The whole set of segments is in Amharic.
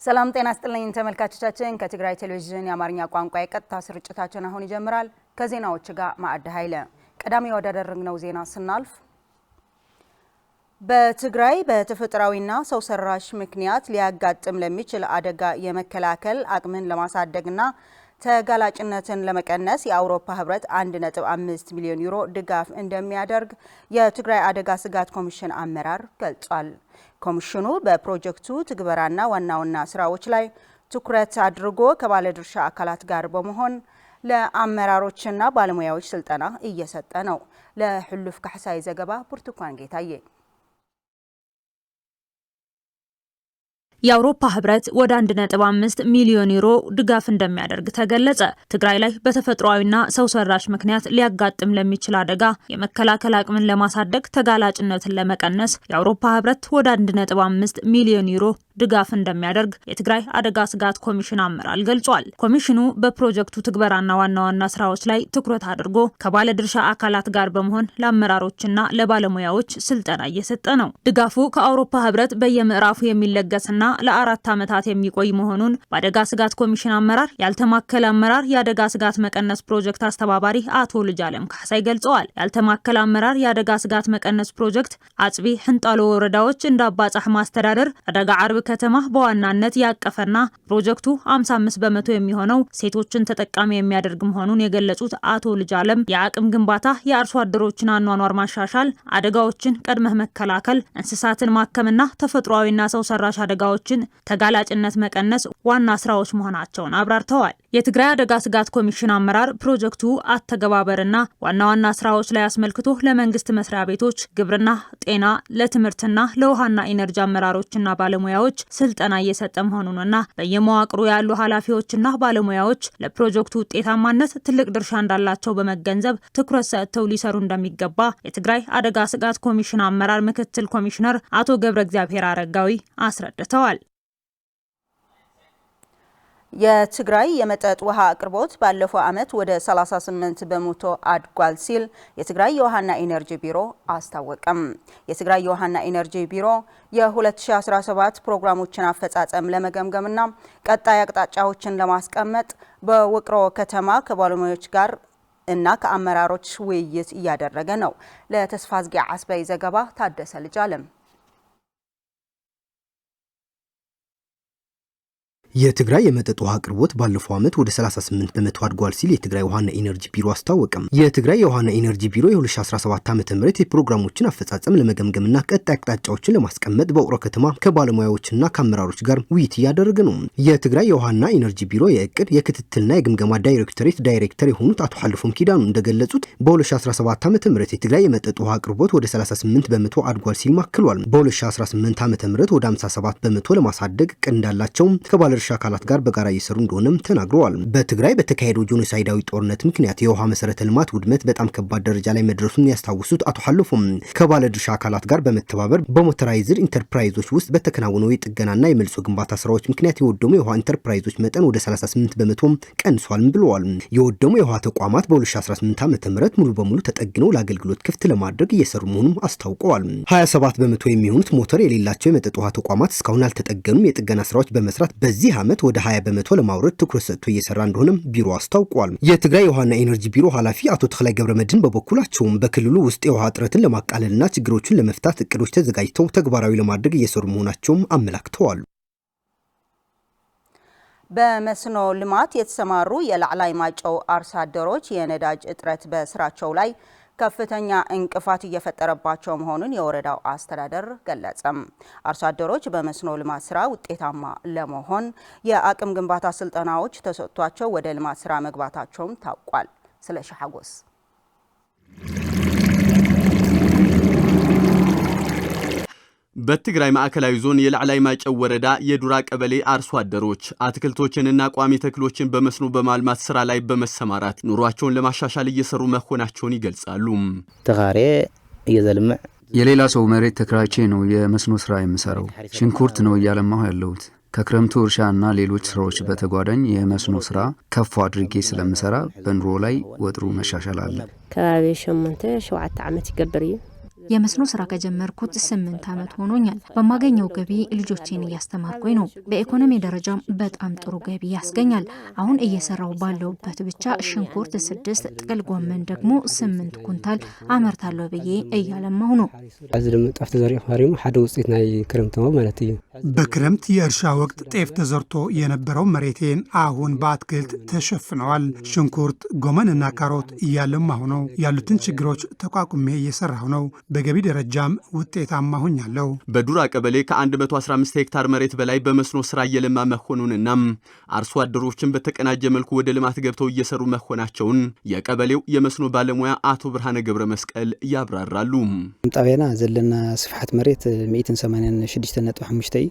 ሰላም ጤና ይስጥልኝ ተመልካቾቻችን ከትግራይ ቴሌቪዥን የአማርኛ ቋንቋ የቀጥታ ስርጭታችን አሁን ይጀምራል። ከዜናዎች ጋር ማዕድ ኃይለ። ቀዳሚ ወዳደረግነው ዜና ስናልፍ በትግራይ በተፈጥሯዊና ሰው ሰራሽ ምክንያት ሊያጋጥም ለሚችል አደጋ የመከላከል አቅምን ለማሳደግና ተጋላጭነትን ለመቀነስ የአውሮፓ ህብረት 1.5 ሚሊዮን ዩሮ ድጋፍ እንደሚያደርግ የትግራይ አደጋ ስጋት ኮሚሽን አመራር ገልጿል። ኮሚሽኑ በፕሮጀክቱ ትግበራና ዋና ስራዎች ላይ ትኩረት አድርጎ ከባለድርሻ አካላት ጋር በመሆን ለአመራሮችና ባለሙያዎች ስልጠና እየሰጠ ነው። ለሁሉፍ ካሕሳይ ዘገባ ብርቱካን ጌታዬ። የአውሮፓ ህብረት ወደ 1.5 ሚሊዮን ዩሮ ድጋፍ እንደሚያደርግ ተገለጸ። ትግራይ ላይ በተፈጥሯዊና ሰው ሰራሽ ምክንያት ሊያጋጥም ለሚችል አደጋ የመከላከል አቅምን ለማሳደግ ተጋላጭነትን ለመቀነስ የአውሮፓ ህብረት ወደ 1.5 ሚሊዮን ዩሮ ድጋፍ እንደሚያደርግ የትግራይ አደጋ ስጋት ኮሚሽን አመራር ገልጿል። ኮሚሽኑ በፕሮጀክቱ ትግበራና ዋና ስራዎች ላይ ትኩረት አድርጎ ከባለድርሻ አካላት ጋር በመሆን ለአመራሮችና ለባለሙያዎች ስልጠና እየሰጠ ነው። ድጋፉ ከአውሮፓ ህብረት በየምዕራፉ የሚለገስና ለ4 ዓመታት የሚቆይ መሆኑን በአደጋ ስጋት ኮሚሽን አመራር ያልተማከለ አመራር የአደጋ ስጋት መቀነስ ፕሮጀክት አስተባባሪ አቶ ልጅአለም ካሕሳይ ገልጸዋል። ያልተማከለ አመራር የአደጋ ስጋት መቀነስ ፕሮጀክት አጽቢ ሕንጣሎ ወረዳዎች እንደ አባጻሕ ማስተዳደር አደጋ ዓርብ ከተማ በዋናነት ያቀፈና ፕሮጀክቱ 55 በመቶ የሚሆነው ሴቶችን ተጠቃሚ የሚያደርግ መሆኑን የገለጹት አቶ ልጅአለም የአቅም ግንባታ፣ የአርሶ አደሮችን አኗኗር ማሻሻል፣ አደጋዎችን ቀድመህ መከላከል፣ እንስሳትን ማከምና ተፈጥሯዊና ሰው ሰራሽ አደጋዎችን ተጋላጭነት መቀነስ ዋና ስራዎች መሆናቸውን አብራርተዋል። የትግራይ አደጋ ስጋት ኮሚሽን አመራር ፕሮጀክቱ አተገባበርና ዋና ስራዎች ላይ አስመልክቶ ለመንግስት መስሪያ ቤቶች፣ ግብርና፣ ጤና፣ ለትምህርትና ለውሃና ኢነርጂ አመራሮችና ባለሙያዎች ስልጠና እየሰጠ መሆኑንና በየመዋቅሩ ያሉ ኃላፊዎችና ባለሙያዎች ለፕሮጀክቱ ውጤታማነት ትልቅ ድርሻ እንዳላቸው በመገንዘብ ትኩረት ሰጥተው ሊሰሩ እንደሚገባ የትግራይ አደጋ ስጋት ኮሚሽን አመራር ምክትል ኮሚሽነር አቶ ገብረ እግዚአብሔር አረጋዊ አስረድተዋል። የትግራይ የመጠጥ ውሃ አቅርቦት ባለፈው ዓመት ወደ 38 በመቶ አድጓል ሲል የትግራይ የውሃና ኢነርጂ ቢሮ አስታወቀም። የትግራይ የውሃና ኢነርጂ ቢሮ የ2017 ፕሮግራሞችን አፈጻጸም ለመገምገምና ቀጣይ አቅጣጫዎችን ለማስቀመጥ በውቅሮ ከተማ ከባለሙያዎች ጋር እና ከአመራሮች ውይይት እያደረገ ነው። ለተስፋዝጊ አስበይ ዘገባ ታደሰ ልጅአለም። የትግራይ የመጠጥ ውሃ አቅርቦት ባለፈው ዓመት ወደ 38 በመቶ አድጓል ሲል የትግራይ ውሃና ኢነርጂ ቢሮ አስታወቀም። የትግራይ የውሃና ኢነርጂ ቢሮ የ2017 ዓ.ም የፕሮግራሞችን አፈጻጸም ለመገምገምና ቀጣይ አቅጣጫዎችን ለማስቀመጥ በውቅሮ ከተማ ከባለሙያዎችና ከአመራሮች ጋር ውይይት እያደረገ ነው። የትግራይ የውሃና ኢነርጂ ቢሮ የእቅድ የክትትልና የግምገማ ዳይሬክቶሬት ዳይሬክተር የሆኑት አቶ ሐልፎም ኪዳኑ እንደገለጹት በ2017 ዓ.ም የትግራይ የመጠጥ ውሃ አቅርቦት ወደ 38 በመቶ አድጓል ሲል ማክሏል። በ2018 ዓ.ም ወደ 57 በመቶ ለማሳደግ እቅድ እንዳላቸው ከባለ ድርሻ አካላት ጋር በጋራ እየሰሩ እንደሆነም ተናግረዋል። በትግራይ በተካሄደው ጄኖሳይዳዊ ጦርነት ምክንያት የውሃ መሰረተ ልማት ውድመት በጣም ከባድ ደረጃ ላይ መድረሱን ያስታውሱት አቶ ሐልፎም ከባለ ድርሻ አካላት ጋር በመተባበር በሞተራይዝድ ኢንተርፕራይዞች ውስጥ በተከናወነው የጥገናና የመልሶ ግንባታ ስራዎች ምክንያት የወደሙ የውሃ ኢንተርፕራይዞች መጠን ወደ 38 በመቶ ቀንሷል ብለዋል። የወደሙ የውሃ ተቋማት በ2018 ዓ.ም ሙሉ በሙሉ ተጠግነው ለአገልግሎት ክፍት ለማድረግ እየሰሩ መሆኑን አስታውቀዋል። 27 በመቶ የሚሆኑት ሞተር የሌላቸው የመጠጥ ውሃ ተቋማት እስካሁን አልተጠገኑም። የጥገና ስራዎች በመስራት በዚህ ዓመት ወደ 20 በመቶ ለማውረድ ትኩረት ሰጥቶ እየሰራ እንደሆነም ቢሮ አስታውቋል። የትግራይ የውሃና ኢነርጂ ቢሮ ኃላፊ አቶ ተክላይ ገብረመድህን በበኩላቸው በክልሉ ውስጥ የውሃ እጥረትን ለማቃለልና ችግሮችን ለመፍታት እቅዶች ተዘጋጅተው ተግባራዊ ለማድረግ እየሰሩ መሆናቸውም አመላክተዋል። በመስኖ ልማት የተሰማሩ የላዕላይ ማይጨው አርሶ አደሮች የነዳጅ እጥረት በስራቸው ላይ ከፍተኛ እንቅፋት እየፈጠረባቸው መሆኑን የወረዳው አስተዳደር ገለጸም። አርሶ አደሮች በመስኖ ልማት ስራ ውጤታማ ለመሆን የአቅም ግንባታ ስልጠናዎች ተሰጥቷቸው ወደ ልማት ስራ መግባታቸውም ታውቋል። ስለሺ ሐጎስ በትግራይ ማዕከላዊ ዞን የላዕላይ ማይጨው ወረዳ የዱራ ቀበሌ አርሶ አደሮች አትክልቶችንና ቋሚ ተክሎችን በመስኖ በማልማት ስራ ላይ በመሰማራት ኑሯቸውን ለማሻሻል እየሰሩ መሆናቸውን ይገልጻሉ። ተጋሬ እየዘልምዕ የሌላ ሰው መሬት ተከራይቼ ነው የመስኖ ስራ የምሰራው። ሽንኩርት ነው እያለማሁ ያለሁት። ከክረምቱ እርሻና ሌሎች ስራዎች በተጓዳኝ የመስኖ ስራ ከፍ አድርጌ ስለምሰራ በኑሮ ላይ ወጥሩ መሻሻል አለ። ከባቢ 7 ዓመት ይገብር እዩ የመስኖ ስራ ከጀመርኩት 8 ዓመት ሆኖኛል። በማገኘው ገቢ ልጆቼን እያስተማርኩኝ ነው። በኢኮኖሚ ደረጃም በጣም ጥሩ ገቢ ያስገኛል። አሁን እየሰራው ባለውበት ብቻ ሽንኩርት 6 ጥቅል ጎመን ደግሞ 8 ኩንታል አመርታለሁ ብዬ እያለማሁ ነው። እዚ ደም ጣፍ ተዘሪኡ ሀሪሙ ሓደ ውጽኢት ናይ ክረምት ነው ማለት እዩ። በክረምት የእርሻ ወቅት ጤፍ ተዘርቶ የነበረው መሬቴን አሁን በአትክልት ተሸፍነዋል። ሽንኩርት፣ ጎመንና ካሮት እያለማሁ ነው። ያሉትን ችግሮች ተቋቁሜ እየሰራሁ ነው። በገቢ ደረጃም ውጤታማ ሆኛለሁ። በዱራ ቀበሌ ከ115 ሄክታር መሬት በላይ በመስኖ ስራ እየለማ መሆኑንና አርሶ አደሮችን በተቀናጀ መልኩ ወደ ልማት ገብተው እየሰሩ መሆናቸውን የቀበሌው የመስኖ ባለሙያ አቶ ብርሃነ ገብረ መስቀል ያብራራሉ። ጣቢያና ዘለና ስፍሐት መሬት 186.5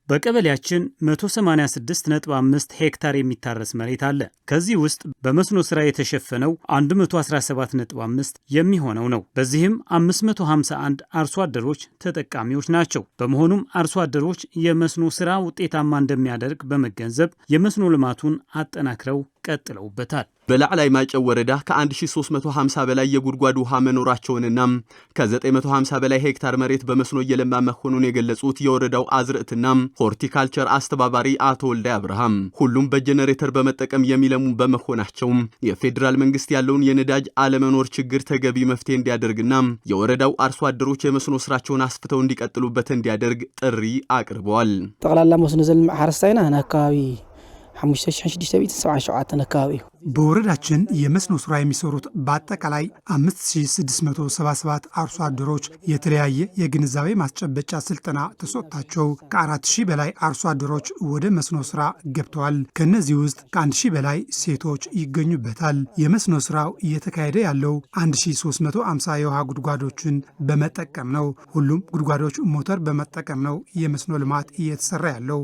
በቀበሌያችን 186.5 ሄክታር የሚታረስ መሬት አለ። ከዚህ ውስጥ በመስኖ ስራ የተሸፈነው 117.5 የሚሆነው ነው። በዚህም 551 አርሶ አደሮች ተጠቃሚዎች ናቸው። በመሆኑም አርሶ አደሮች የመስኖ ስራ ውጤታማ እንደሚያደርግ በመገንዘብ የመስኖ ልማቱን አጠናክረው ቀጥለውበታል። በላዕላይ ማጨው ወረዳ ከ1350 በላይ የጉድጓድ ውሃ መኖራቸውንና ከ950 በላይ ሄክታር መሬት በመስኖ እየለማ መሆኑን የገለጹት የወረዳው አዝርዕትና ሆርቲካልቸር አስተባባሪ አቶ ወልዳይ አብርሃም ሁሉም በጄኔሬተር በመጠቀም የሚለሙ በመሆናቸው የፌዴራል መንግስት ያለውን የነዳጅ አለመኖር ችግር ተገቢ መፍትሄ እንዲያደርግና የወረዳው አርሶ አደሮች የመስኖ ስራቸውን አስፍተው እንዲቀጥሉበት እንዲያደርግ ጥሪ አቅርበዋል። ጠቅላላ መስኖ ዘልማ ሓረስታይና አካባቢ 5677 አካባቢ በወረዳችን የመስኖ ስራ የሚሰሩት በአጠቃላይ 5677 አርሶ አደሮች የተለያየ የግንዛቤ ማስጨበጫ ስልጠና ተሰጥቷቸው ከ4000 በላይ አርሶ አደሮች ወደ መስኖ ስራ ገብተዋል። ከነዚህ ውስጥ ከ1000 በላይ ሴቶች ይገኙበታል። የመስኖ ስራው እየተካሄደ ያለው 1350 የውሃ ጉድጓዶችን በመጠቀም ነው። ሁሉም ጉድጓዶች ሞተር በመጠቀም ነው የመስኖ ልማት እየተሰራ ያለው።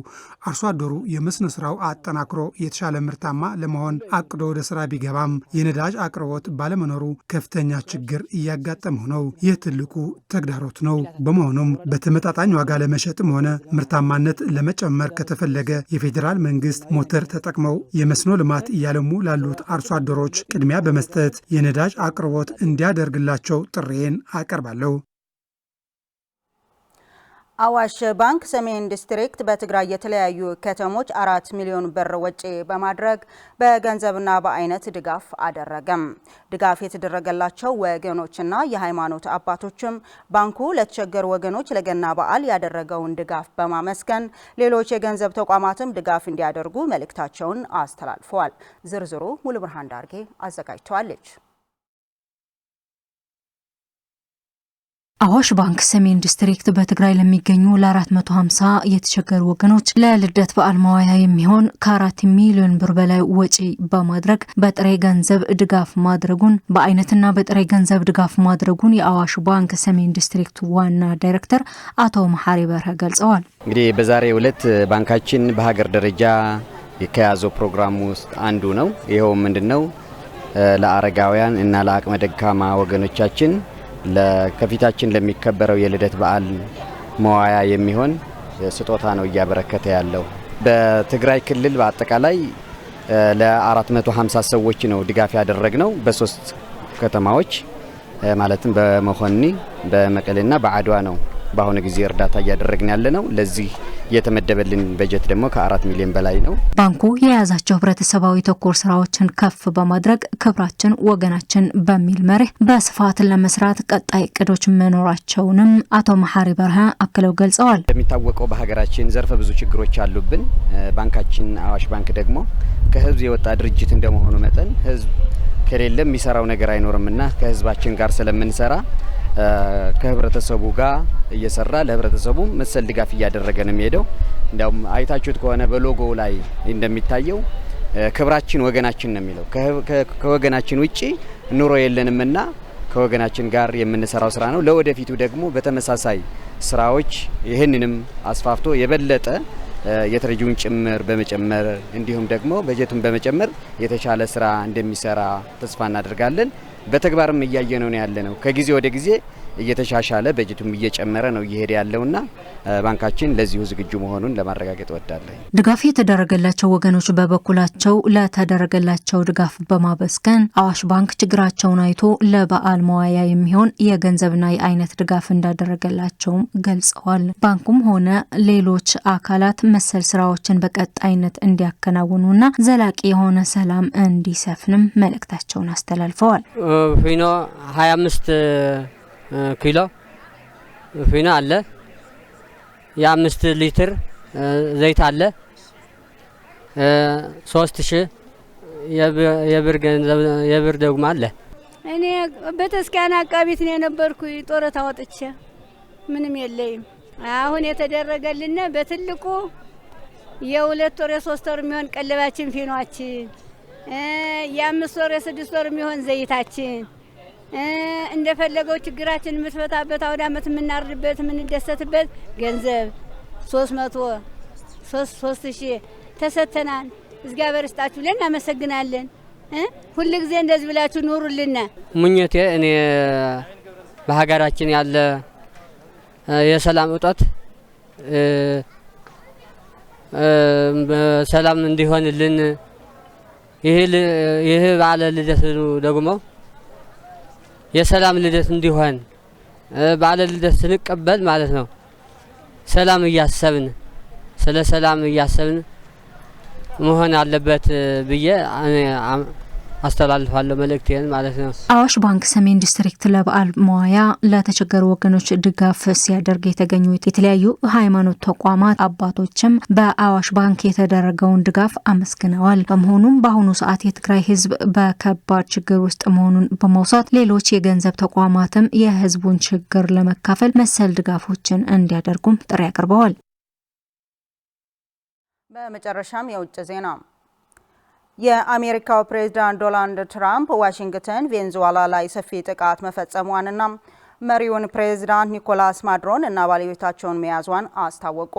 አርሶ አደሩ የመስኖ ስራው አጠናክሮ የተሻለ ምርታማ ለመሆን አቅዶ ወደ ስራ ቢገባም የነዳጅ አቅርቦት ባለመኖሩ ከፍተኛ ችግር እያጋጠመው ነው። ይህ ትልቁ ተግዳሮት ነው። በመሆኑም በተመጣጣኝ ዋጋ ለመሸጥም ሆነ ምርታማነት ለመጨመር ከተፈለገ የፌዴራል መንግስት ሞተር ተጠቅመው የመስኖ ልማት እያለሙ ላሉት አርሶ አደሮች ቅድሚያ በመስጠት የነዳጅ አቅርቦት እንዲያደርግላቸው ጥሪዬን አቀርባለሁ። አዋሽ ባንክ ሰሜን ዲስትሪክት በትግራይ የተለያዩ ከተሞች 4 ሚሊዮን ብር ወጪ በማድረግ በገንዘብና በአይነት ድጋፍ አደረገም። ድጋፍ የተደረገላቸው ወገኖችና የሃይማኖት አባቶችም ባንኩ ለተቸገሩ ወገኖች ለገና በዓል ያደረገውን ድጋፍ በማመስገን ሌሎች የገንዘብ ተቋማትም ድጋፍ እንዲያደርጉ መልእክታቸውን አስተላልፈዋል። ዝርዝሩ ሙሉ ብርሃን ዳርጌ አዘጋጅቷለች። አዋሽ ባንክ ሰሜን ዲስትሪክት በትግራይ ለሚገኙ ለ450 የተቸገሩ ወገኖች ለልደት በዓል መዋያ የሚሆን ከ4 ሚሊዮን ብር በላይ ወጪ በማድረግ በጥሬ ገንዘብ ድጋፍ ማድረጉን በአይነትና በጥሬ ገንዘብ ድጋፍ ማድረጉን የአዋሽ ባንክ ሰሜን ዲስትሪክት ዋና ዳይሬክተር አቶ መሐሪ በርሀ ገልጸዋል። እንግዲህ በዛሬው ዕለት ባንካችን በሀገር ደረጃ የከያዘው ፕሮግራም ውስጥ አንዱ ነው። ይሄው ምንድነው ለአረጋውያን እና ለአቅመ ደካማ ወገኖቻችን ለከፊታችን ለሚከበረው የልደት በዓል መዋያ የሚሆን ስጦታ ነው እያበረከተ ያለው። በትግራይ ክልል በአጠቃላይ ለ450 ሰዎች ነው ድጋፍ ያደረግነው በሶስት ከተማዎች ማለትም በመኾኒ በመቀሌና በአድዋ ነው በአሁኑ ጊዜ እርዳታ እያደረግን ያለ ነው። ለዚህ የተመደበልን በጀት ደግሞ ከ4 ሚሊዮን በላይ ነው። ባንኩ የያዛቸው ህብረተሰባዊ ተኮር ስራዎችን ከፍ በማድረግ ክብራችን ወገናችን በሚል መርህ በስፋት ለመስራት ቀጣይ እቅዶች መኖራቸውንም አቶ መሐሪ በርሀ አክለው ገልጸዋል። እንደሚታወቀው በሀገራችን ዘርፈ ብዙ ችግሮች አሉብን። ባንካችን አዋሽ ባንክ ደግሞ ከህዝብ የወጣ ድርጅት እንደመሆኑ መጠን ህዝብ ከሌለ የሚሰራው ነገር አይኖርምና ከህዝባችን ጋር ስለምንሰራ ከህብረተሰቡ ጋር እየሰራ ለህብረተሰቡ መሰል ድጋፍ እያደረገ ነው የሚሄደው። እንደውም አይታችሁት ከሆነ በሎጎው ላይ እንደሚታየው ክብራችን ወገናችን ነው የሚለው። ከወገናችን ውጪ ኑሮ የለንምና ከወገናችን ጋር የምንሰራው ስራ ነው። ለወደፊቱ ደግሞ በተመሳሳይ ስራዎች ይህንንም አስፋፍቶ የበለጠ የተረጂውን ጭምር በመጨመር እንዲሁም ደግሞ በጀቱን በመጨመር የተሻለ ስራ እንደሚሰራ ተስፋ እናደርጋለን። በተግባርም እያየነው ነው ያለነው። ከጊዜ ወደ ጊዜ እየተሻሻለ በጀቱም እየጨመረ ነው እየሄደ ያለውና ባንካችን ለዚሁ ዝግጁ መሆኑን ለማረጋገጥ ወዳለሁ። ድጋፍ የተደረገላቸው ወገኖች በበኩላቸው ለተደረገላቸው ድጋፍ በማመስገን አዋሽ ባንክ ችግራቸውን አይቶ ለበዓል መዋያ የሚሆን የገንዘብና የአይነት ድጋፍ እንዳደረገላቸውም ገልጸዋል። ባንኩም ሆነ ሌሎች አካላት መሰል ስራዎችን በቀጣይነት እንዲያከናውኑና ዘላቂ የሆነ ሰላም እንዲሰፍንም መልእክታቸውን አስተላልፈዋል። ፊኖ 25 ኪሎ ፊኖ አለ። የ5 ሊትር ዘይት አለ። 3000 የብር ደግሞ አለ። እኔ በተስካና አቃቢት ነው የነበርኩ ጦረታ ወጥቼ ምንም የለኝም። አሁን የተደረገልን በትልቁ የ2 ወር የ3 ወር የሚሆን ቀለባችን ፊኖአችን የ5 ወር የ6 ወር የሚሆን ዘይታችን እንደፈለገው ችግራችን የምትፈታበት አውደ ዓመት የምናርድበት የምንደሰትበት ገንዘብ 3000 ተሰተናል። እግዚአብሔር ይስጣችሁ ብለን እናመሰግናለን። ሁሉ ጊዜ እንደዚህ ብላችሁ ኑሩልና ምኞቴ እኔ በሀገራችን ያለ የሰላም እጦት ሰላም እንዲሆንልን ይህ በዓለ ልደት ደግሞ የሰላም ልደት እንዲሆን በዓለ ልደት ስንቀበል ማለት ነው ሰላም እያሰብን ስለ ሰላም እያሰብን መሆን አለበት ብዬ አስተላልፋለሁ መልእክቴን ማለት ነው። አዋሽ ባንክ ሰሜን ዲስትሪክት ለበዓል መዋያ ለተቸገሩ ወገኖች ድጋፍ ሲያደርግ የተገኙ የተለያዩ ሃይማኖት ተቋማት አባቶችም በአዋሽ ባንክ የተደረገውን ድጋፍ አመስግነዋል። በመሆኑም በአሁኑ ሰዓት የትግራይ ሕዝብ በከባድ ችግር ውስጥ መሆኑን በመውሳት ሌሎች የገንዘብ ተቋማትም የሕዝቡን ችግር ለመካፈል መሰል ድጋፎችን እንዲያደርጉም ጥሪ አቅርበዋል። በመጨረሻም የውጭ ዜና የአሜሪካው ፕሬዝዳንት ዶናልድ ትራምፕ ዋሽንግተን ቬኔዙዌላ ላይ ሰፊ ጥቃት መፈጸሟንና መሪውን ፕሬዝዳንት ኒኮላስ ማዱሮን እና ባለቤታቸውን መያዟን አስታወቁ።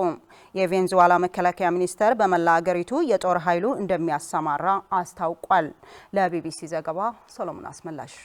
የቬኔዙዌላ መከላከያ ሚኒስተር በመላ አገሪቱ የጦር ኃይሉ እንደሚያሰማራ አስታውቋል። ለቢቢሲ ዘገባ ሶሎሞን አስመላሽ።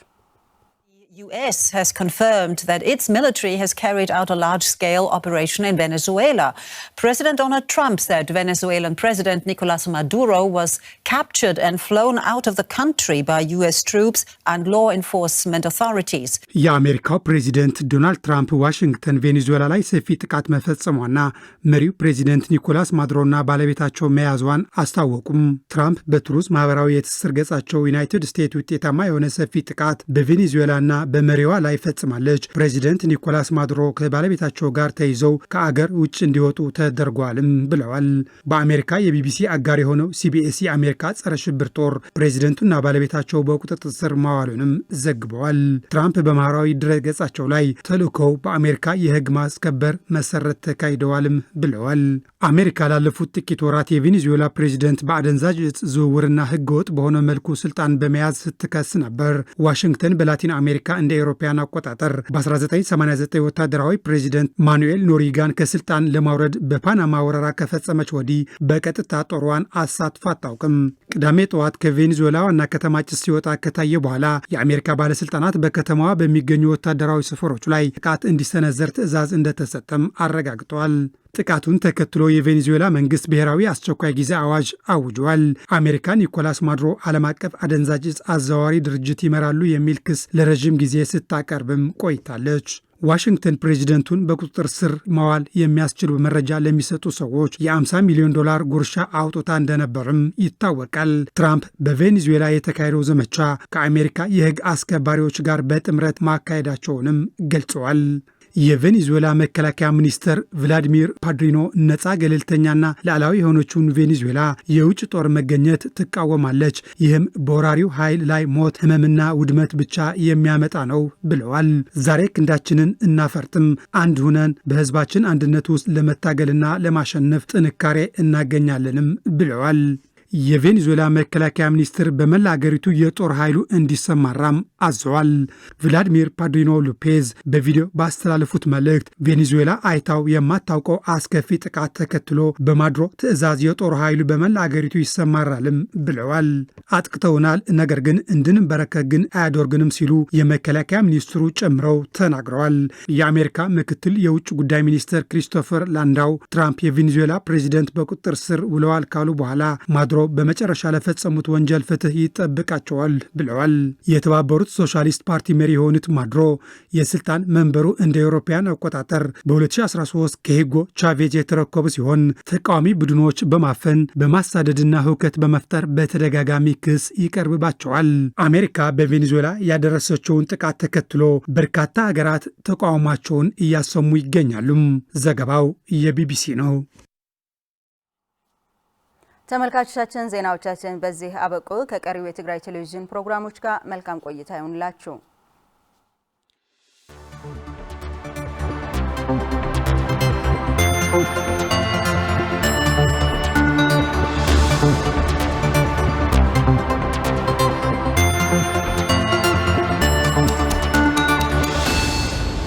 US has confirmed that its military has carried out a large-scale operation in Venezuela. President Donald Trump said Venezuelan President Nicolas Maduro was captured and flown out of the country by US troops and law enforcement authorities. የአሜሪካው ፕሬዚደንት ዶናልድ ትራምፕ ዋሽንግተን ቬኔዙዌላ ላይ ሰፊ ጥቃት መፈጸሟና መሪው ፕሬዚደንት ኒኮላስ ማዱሮና ባለቤታቸው መያዟን አስታወቁም። ትራምፕ በትሩዝ ማህበራዊ የትስስር ገጻቸው ዩናይትድ ስቴትስ ውጤታማ የሆነ ሰፊ ጥቃት በቬኔዙዌላና በመሪዋ ላይ ፈጽማለች። ፕሬዚደንት ኒኮላስ ማዱሮ ከባለቤታቸው ጋር ተይዘው ከአገር ውጭ እንዲወጡ ተደርጓልም ብለዋል። በአሜሪካ የቢቢሲ አጋር የሆነው ሲቢኤስ የአሜሪካ ጸረ ሽብር ጦር ፕሬዚደንቱና ባለቤታቸው በቁጥጥር ስር ማዋሉንም ዘግበዋል። ትራምፕ በማህበራዊ ድረገጻቸው ላይ ተልእኮው በአሜሪካ የህግ ማስከበር መሰረት ተካሂደዋልም ብለዋል። አሜሪካ ላለፉት ጥቂት ወራት የቬኔዙዌላ ፕሬዚደንት በአደንዛዥ እጽ ዝውውርና ህገወጥ በሆነ መልኩ ስልጣን በመያዝ ስትከስ ነበር። ዋሽንግተን በላቲን አሜሪካ እንደ አውሮፓውያን አቆጣጠር በ1989 ወታደራዊ ፕሬዚደንት ማኑኤል ኖሪጋን ከስልጣን ለማውረድ በፓናማ ወረራ ከፈጸመች ወዲህ በቀጥታ ጦሯን አሳትፋ አታውቅም። ቅዳሜ ጠዋት ከቬኔዙዌላ ዋና ከተማ ጭስ ሲወጣ ከታየ በኋላ የአሜሪካ ባለስልጣናት በከተማዋ በሚገኙ ወታደራዊ ሰፈሮች ላይ ጥቃት እንዲሰነዘር ትዕዛዝ እንደተሰጠም አረጋግጠዋል። ጥቃቱን ተከትሎ የቬኔዙዌላ መንግስት ብሔራዊ አስቸኳይ ጊዜ አዋጅ አውጇል። አሜሪካ ኒኮላስ ማዱሮ ዓለም አቀፍ አደንዛዥ እጽ አዘዋዋሪ ድርጅት ይመራሉ የሚል ክስ ለረዥም ጊዜ ስታቀርብም ቆይታለች። ዋሽንግተን ፕሬዚደንቱን በቁጥጥር ስር ማዋል የሚያስችሉ መረጃ ለሚሰጡ ሰዎች የ50 ሚሊዮን ዶላር ጉርሻ አውጥታ እንደነበርም ይታወቃል። ትራምፕ በቬኔዙዌላ የተካሄደው ዘመቻ ከአሜሪካ የህግ አስከባሪዎች ጋር በጥምረት ማካሄዳቸውንም ገልጸዋል። የቬኔዙዌላ መከላከያ ሚኒስተር ቭላዲሚር ፓድሪኖ ነፃ ገለልተኛና ሉዓላዊ የሆነችውን ቬኔዙዌላ የውጭ ጦር መገኘት ትቃወማለች፣ ይህም በወራሪው ኃይል ላይ ሞት፣ ህመምና ውድመት ብቻ የሚያመጣ ነው ብለዋል። ዛሬ ክንዳችንን እናፈርጥም፣ አንድ ሁነን በህዝባችን አንድነት ውስጥ ለመታገልና ለማሸነፍ ጥንካሬ እናገኛለንም ብለዋል። የቬኔዙዌላ መከላከያ ሚኒስትር በመላ አገሪቱ የጦር ኃይሉ እንዲሰማራም አዘዋል። ቭላዲሚር ፓድሪኖ ሎፔዝ በቪዲዮ ባስተላለፉት መልእክት ቬኔዙዌላ አይታው የማታውቀው አስከፊ ጥቃት ተከትሎ በማድሮ ትዕዛዝ የጦር ኃይሉ በመላ አገሪቱ ይሰማራልም ብለዋል። አጥቅተውናል፣ ነገር ግን እንድንበረከክ ግን አያደርግንም ሲሉ የመከላከያ ሚኒስትሩ ጨምረው ተናግረዋል። የአሜሪካ ምክትል የውጭ ጉዳይ ሚኒስትር ክሪስቶፈር ላንዳው ትራምፕ የቬኔዙዌላ ፕሬዚደንት በቁጥጥር ስር ውለዋል ካሉ በኋላ ማዱሮ በመጨረሻ ለፈጸሙት ወንጀል ፍትህ ይጠብቃቸዋል ብለዋል። የተባበሩት ሶሻሊስት ፓርቲ መሪ የሆኑት ማዱሮ የስልጣን መንበሩ እንደ አውሮፓውያን አቆጣጠር በ2013 ከሂጎ ቻቬዝ የተረከቡ ሲሆን ተቃዋሚ ቡድኖች በማፈን በማሳደድና ህውከት በመፍጠር በተደጋጋሚ ክስ ይቀርብባቸዋል። አሜሪካ በቬኔዙዌላ ያደረሰችውን ጥቃት ተከትሎ በርካታ ሀገራት ተቃውሟቸውን እያሰሙ ይገኛሉ። ዘገባው የቢቢሲ ነው። ተመልካቾቻችን ዜናዎቻችን በዚህ አበቁ። ከቀሪው የትግራይ ቴሌቪዥን ፕሮግራሞች ጋር መልካም ቆይታ ይሁንላችሁ።